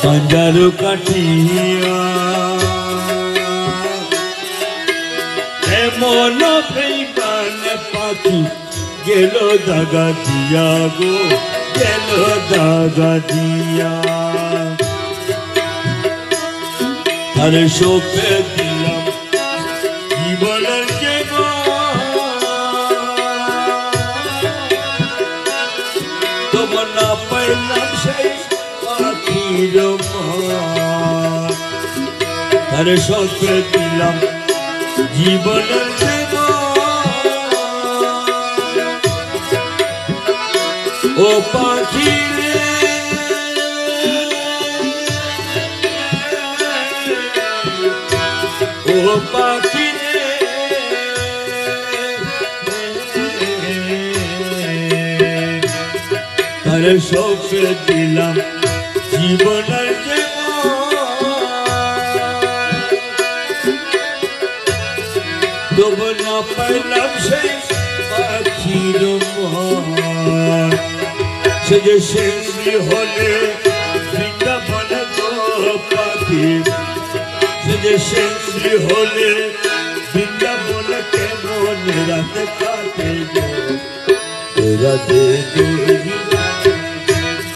পাঞ্জারো কাটিয়া এমন বেঈমান পাখি গেল দাগা দিয়া গো, গেল দাগা দিয়া। আর শোকে দিলাম জীবনের তোমার না পাইলাম সেই পাখির মান। আর শোকে দিলাম জীবনের ও পাখি ও পাখি তার শোকে দিলাম জীবনের তবু না পাইলাম সেই পাখির মান। সে যে শেষি হলে বৃন্দাবন গো পাখি, সে যে শেষি হলে বৃন্দাবন কেমন রাত কাটে গো রাতে